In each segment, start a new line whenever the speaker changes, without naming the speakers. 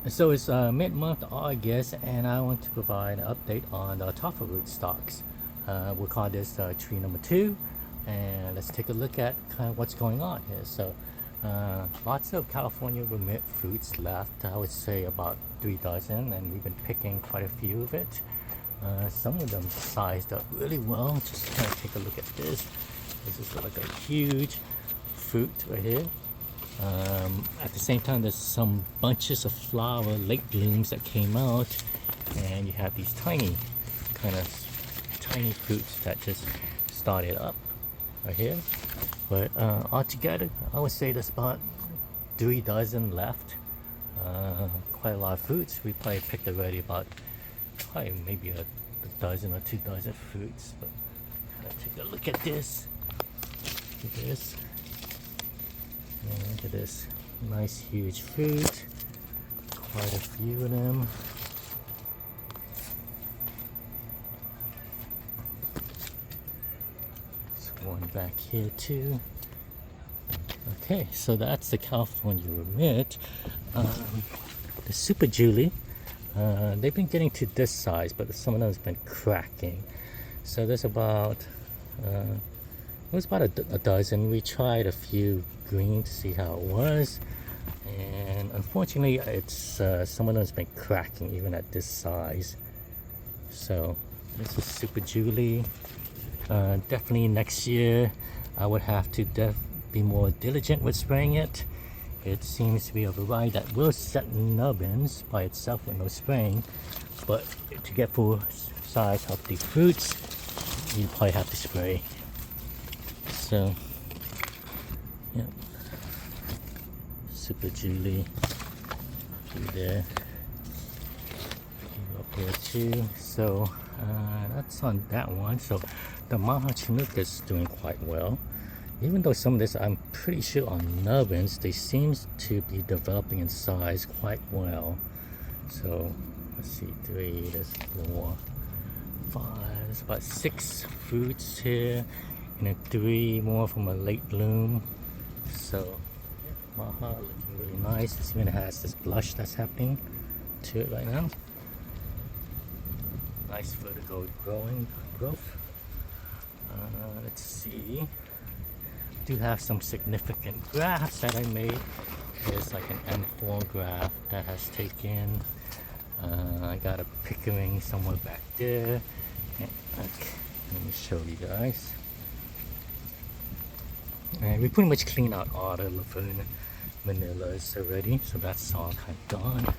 So it's mid-month August, and I want to provide an update on the Ataulfo rootstocks. We'll call this tree number 2, and let's take a look at kind of what's going on here. So lots of California remit fruits left. I would say about 3 dozen, and we've been picking quite a few of it. Some of them sized up really well. Just kind of take a look at this. This is like a huge fruit right here. At the same time, there's some bunches of flower late blooms that came out, and you have these tiny fruits that just started up right here. But altogether, I would say there's about 3 dozen left. Quite a lot of fruits. We probably picked already about maybe a dozen or 2 dozen fruits. But take a look at this. Look at this. And look at this nice huge fruit. Quite a few of them. There's one back here too. Okay, so that's the California remit. The Super Julie, they've been getting to this size, but some of them has been cracking. So there's about it was about a dozen. We tried a few green to see how it was, and unfortunately it's some of them has been cracking even at this size. So this is Super Julie. Definitely next year I would have to be more diligent with spraying it. It seems to be a variety that will set nubbins by itself with no spraying, but to get full size healthy fruits you probably have to spray. So yeah, Super Julie, there, up here too. So that's on that one. So the Mahachanok is doing quite well. Even though some of this I'm pretty sure are nubbins, they seem to be developing in size quite well. So let's see, 3, there's 4, 5, there's about 6 fruits here, and then 3 more from a late bloom. So Maha looking really nice. It even has this blush that's happening to it right now. Nice vertical growth. Let's see. Do have some significant grafts that I made. There's like an M4 graft that has taken. I got a pickering somewhere back there. And, okay, let me show you guys. And we pretty much cleaned out all the Laverne vanillas already, so that's all kind of gone.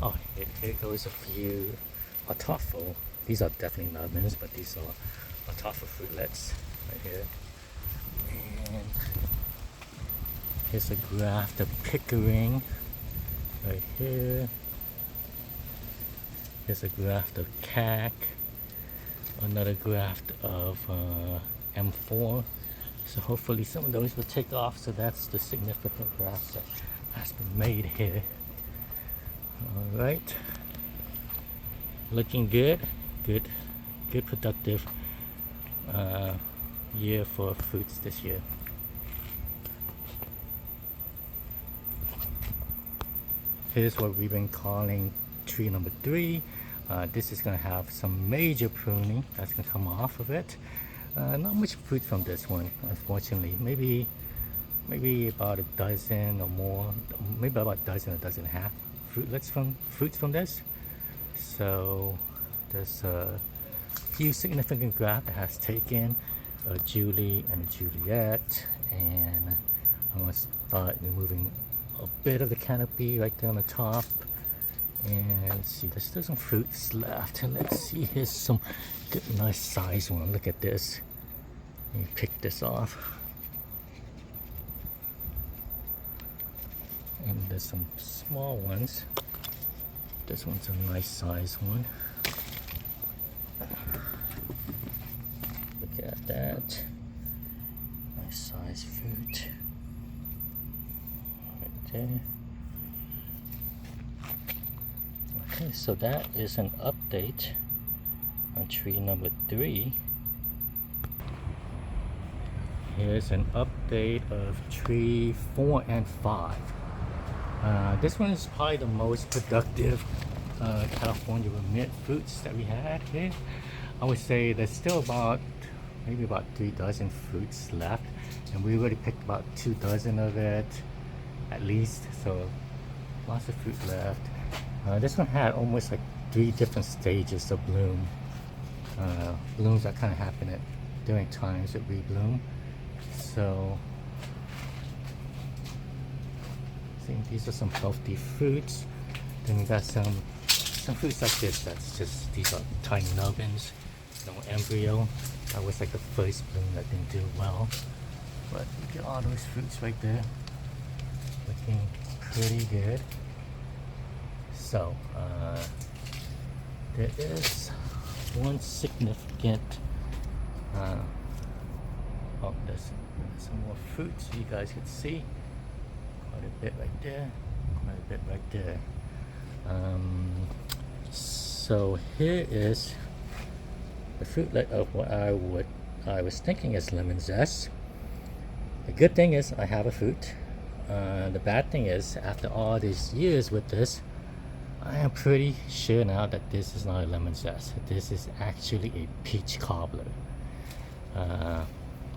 Oh, here goes a few Ataulfo. These are definitely nubbins, but these are Ataulfo fruitlets right here. And here's a graft of pickering right here. Here's a graft of cac. Another graft of M4. So hopefully some of those will take off. So that's the significant graft that has been made here. All right, looking good productive year for fruits this year. Here's what we've been calling tree number 3. This is going to have some major pruning that's going to come off of it. Not much fruit from this one, unfortunately. Maybe about a dozen or more, maybe about a dozen and a half fruits from this. So there's a few significant grafts that has taken, a Julie and a Juliet, and I'm going to start removing a bit of the canopy right there on the top. And let's see, there's still some fruits left. And let's see, here's some good, nice size one. Look at this. Let me pick this off. And there's some small ones. This one's a nice size one. Look at that. Nice size fruit. Right there. Okay, so that is an update on tree number 3. Here's an update of tree 4 and 5. This one is probably the most productive California mint fruits that we had here. I would say there's still about maybe about 3 dozen fruits left, and we already picked about 2 dozen of it at least, so lots of fruit left. This one had almost like 3 different stages of bloom. Blooms that kind of happen at during times that we bloom. So I think these are some healthy fruits. Then we got some fruits like this. That's just, these are tiny nubbins, no embryo. That was like the first bloom that didn't do well. But you get all those fruits right there, looking pretty good. So there is one significant. Oh, there's some more fruits so you guys can see. Quite a bit right there. Quite a bit right there. So here is the fruit of what I was thinking is lemon zest. The good thing is I have a fruit. The bad thing is, after all these years with this, I am pretty sure now that this is not a lemon zest. This is actually a peach cobbler.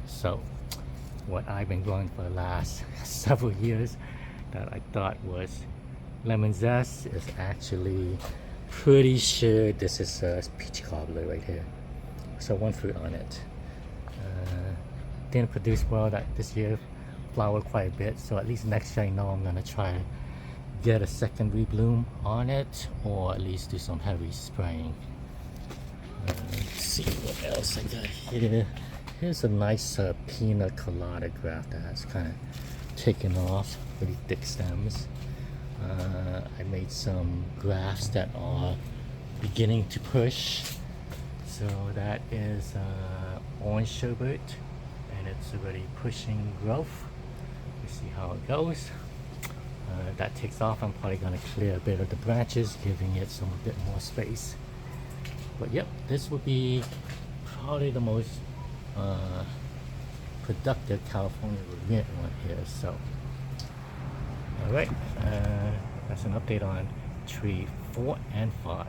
So what I've been growing for the last several years that I thought was lemon zest is actually pretty sure this is a peach cobbler right here. So one fruit on it. Didn't produce well that this year, flowered quite a bit, so at least next year I know I'm gonna try to get a second rebloom on it, or at least do some heavy spraying. Let's see what else I got here. Here's a nice pina colada graft that has kind of taken off, pretty thick stems. I made some grafts that are beginning to push. So that is orange sherbet, and it's already pushing growth. We see how it goes. If that takes off, I'm probably going to clear a bit of the branches, giving it some bit more space. But yep, this would be probably the most productive California mint one here. So, all right, that's an update on tree 4 and 5.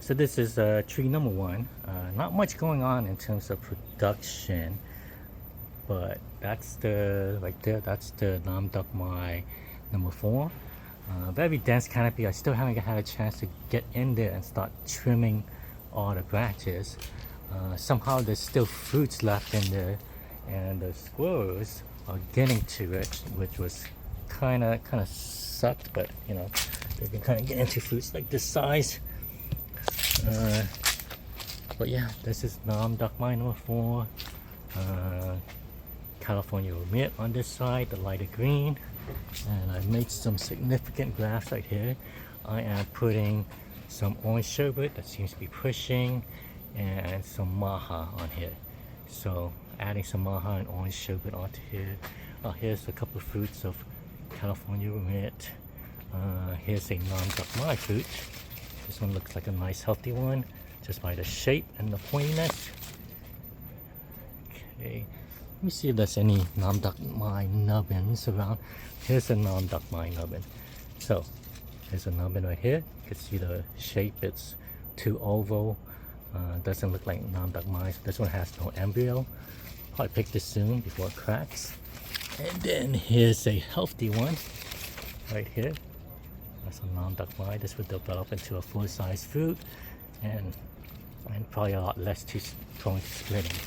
So this is tree number 1. Not much going on in terms of production, but that's the right there. That's the Namdokmai number 4. Very dense canopy. I still haven't had a chance to get in there and start trimming all the branches. Somehow there's still fruits left in there, and the squirrels are getting to it, which was kind of sucked. But you know, they can kind of get into fruits like this size. But yeah, this is Namdokmai number 4. California mint on this side, the lighter green, and I've made some significant grafts right here. I am putting some orange sherbet that seems to be pushing, and some maha on here. So adding some maha and orange sherbet onto here. Here's a couple of fruits of California mint. Here's a Namdokmai fruit. This one looks like a nice healthy one, just by the shape and the pointiness. Okay. Let me see if there's any Namdokmai nubbins around. Here's a Namdokmai nubbin. So, there's a nubbin right here. You can see the shape, it's too oval. Doesn't look like Namdokmai. So this one has no embryo. Probably pick this soon before it cracks. And then here's a healthy one right here. That's a Namdokmai. This would develop into a full-size fruit, and probably a lot less prone to splitting.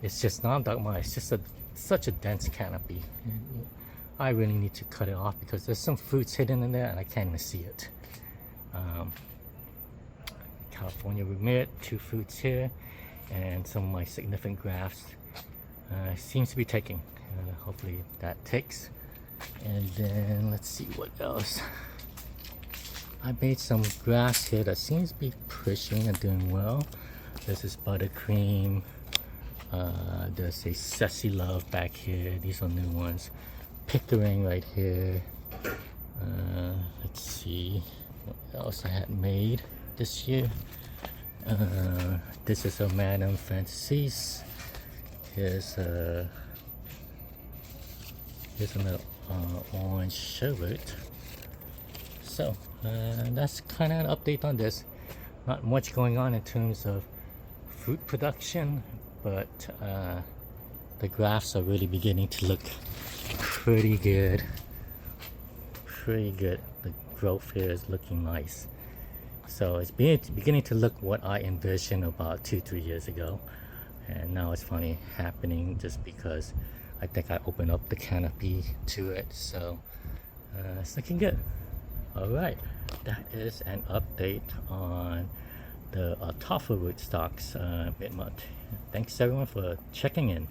It's just Namdokmai. It's just such a dense canopy. I really need to cut it off because there's some fruits hidden in there and I can't even see it. California mint, 2 fruits here, and some of my significant grafts seems to be taking. Hopefully that takes. And then let's see what else. I made some grafts here that seems to be pushing and doing well. This is buttercream. There's a Sassy Love back here. These are new ones. Pickering right here. Let's see what else I had made this year. This is a Madame Fantasies. Here's Here's another orange sherbet. So that's kind of an update on this. Not much going on in terms of fruit production, but the grafts are really beginning to look pretty good. Pretty good. The growth here is looking nice. So it's beginning to look what I envisioned about 2-3 years ago, and now it's finally happening just because I think I opened up the canopy to it. So it's looking good. All right, that is an update on the Ataulfo rootstocks mid-month. Thanks everyone for checking in.